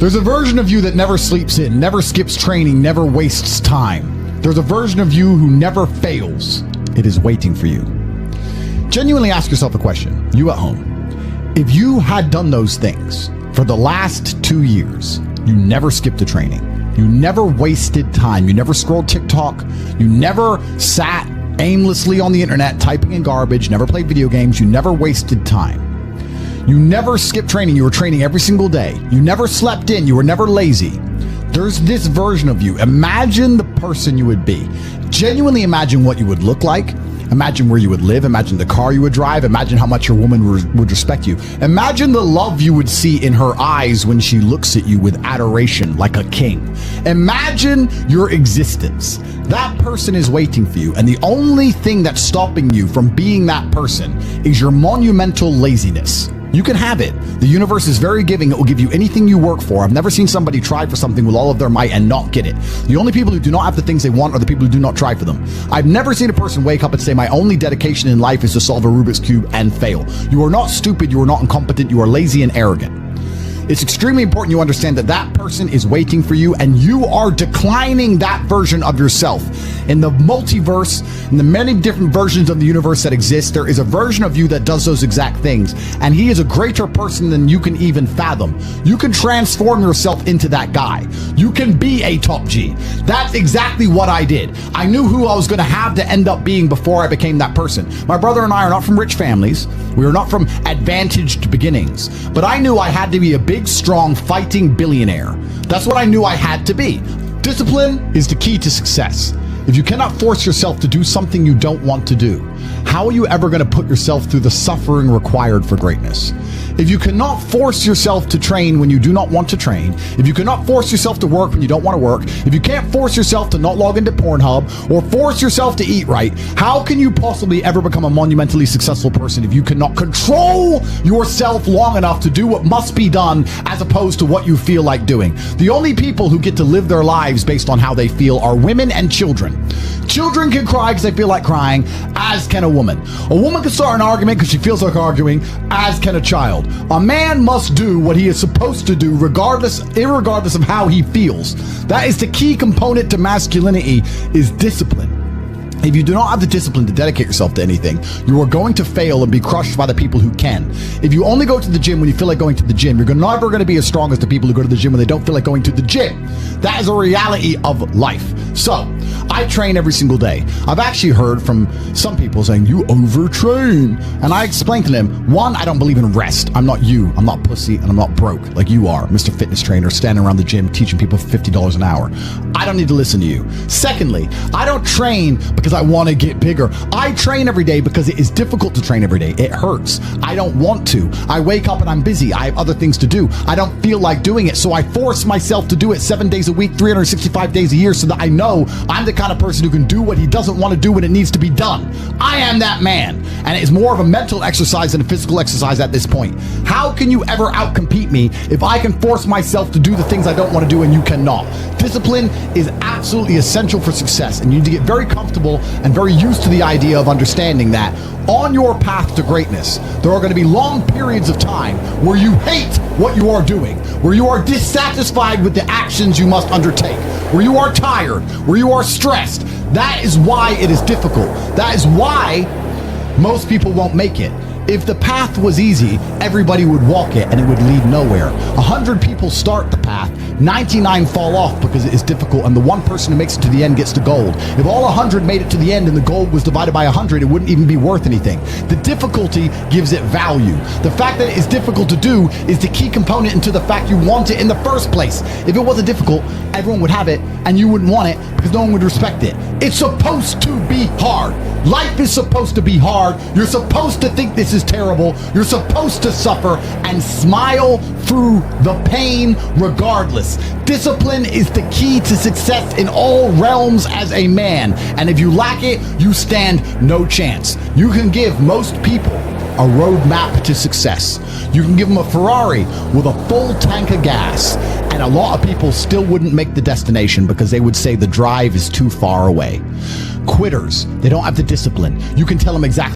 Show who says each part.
Speaker 1: There's a version of you that never sleeps in, never skips training, never wastes time. There's a version of you who never fails. It is waiting for you. Genuinely ask yourself a question, you at home. If you had done those things for the last 2 years, you never skipped a training, you never wasted time, you never scrolled TikTok, you never sat aimlessly on the internet typing in garbage, never played video games, you never wasted time. You never skipped training, you were training every single day. You never slept in, you were never lazy. There's this version of you. Imagine the person you would be. Genuinely imagine what you would look like. Imagine where you would live. Imagine the car you would drive. Imagine how much your woman would respect you. Imagine the love you would see in her eyes when she looks at you with adoration like a king. Imagine your existence. That person is waiting for you, and the only thing that's stopping you from being that person is your monumental laziness. You can have it. The universe is very giving. It will give you anything you work for. I've never seen somebody try for something with all of their might and not get it. The only people who do not have the things they want are the people who do not try for them. I've never seen a person wake up and say, my only dedication in life is to solve a Rubik's Cube and fail. You are not stupid. You are not incompetent. You are lazy and arrogant. It's extremely important you understand that that person is waiting for you, and you are declining that version of yourself. In the multiverse, in the many different versions of the universe that exist, there is a version of you that does those exact things, and he is a greater person than you can even fathom. You can transform yourself into that guy. You can be a top G. That's exactly what I did. I knew who I was going to have to end up being before I became that person. My brother and I are not from rich families. We are not from advantaged beginnings, but I knew I had to be a big, strong, fighting billionaire. That's what I knew I had to be. Discipline is the key to success. If you cannot force yourself to do something you don't want to do, how are you ever going to put yourself through the suffering required for greatness? If you cannot force yourself to train when you do not want to train, if you cannot force yourself to work when you don't want to work, if you can't force yourself to not log into Pornhub or force yourself to eat right, how can you possibly ever become a monumentally successful person if you cannot control yourself long enough to do what must be done as opposed to what you feel like doing? The only people who get to live their lives based on how they feel are women and children. Children can cry because they feel like crying, as can a woman. A woman can start an argument because she feels like arguing, as can a child. A man must do what he is supposed to do irregardless of how he feels. That is the key component to masculinity, is discipline. If you do not have the discipline to dedicate yourself to anything, you are going to fail and be crushed by the people who can. If you only go to the gym when you feel like going to the gym, you're never going to be as strong as the people who go to the gym when they don't feel like going to the gym. That is a reality of life. So, I train every single day. I've actually heard from some people saying, you overtrain. And I explained to them, one, I don't believe in rest. I'm not you. I'm not pussy, and I'm not broke like you are, Mr. Fitness Trainer, standing around the gym teaching people for $50 an hour. I don't need to listen to you. Secondly, I don't train because I want to get bigger. I train every day because it is difficult to train every day. It hurts. I don't want to. I wake up and I'm busy. I have other things to do. I don't feel like doing it, so I force myself to do it 7 days a week, 365 days a year, so that I know I'm the kind of person who can do what he doesn't want to do when it needs to be done. I am that man, and it's more of a mental exercise than a physical exercise at this point. How can you ever outcompete me if I can force myself to do the things I don't want to do and you cannot? Discipline is absolutely essential for success, and you need to get very comfortable and very used to the idea of understanding that on your path to greatness, there are going to be long periods of time where you hate what you are doing, where you are dissatisfied with the actions you must undertake, where you are tired, where you are stressed. That is why it is difficult. That is why most people won't make it. If the path was easy, everybody would walk it and it would lead nowhere. 100 people start the path, 99 fall off because it is difficult, and the one person who makes it to the end gets the gold. If all 100 made it to the end and the gold was divided by 100, it wouldn't even be worth anything. The difficulty gives it value. The fact that it is difficult to do is the key component into the fact you want it in the first place. If it wasn't difficult, everyone would have it and you wouldn't want it because no one would respect it. It's supposed to be hard. Life is supposed to be hard. You're supposed to think this is terrible. You're supposed to suffer and smile through the pain regardless. Discipline is the key to success in all realms as a man. And if you lack it, you stand no chance. You can give most people a roadmap to success. You can give them a Ferrari with a full tank of gas, and a lot of people still wouldn't make the destination because they would say the drive is too far away. Quitters, they don't have the discipline. You can tell them exactly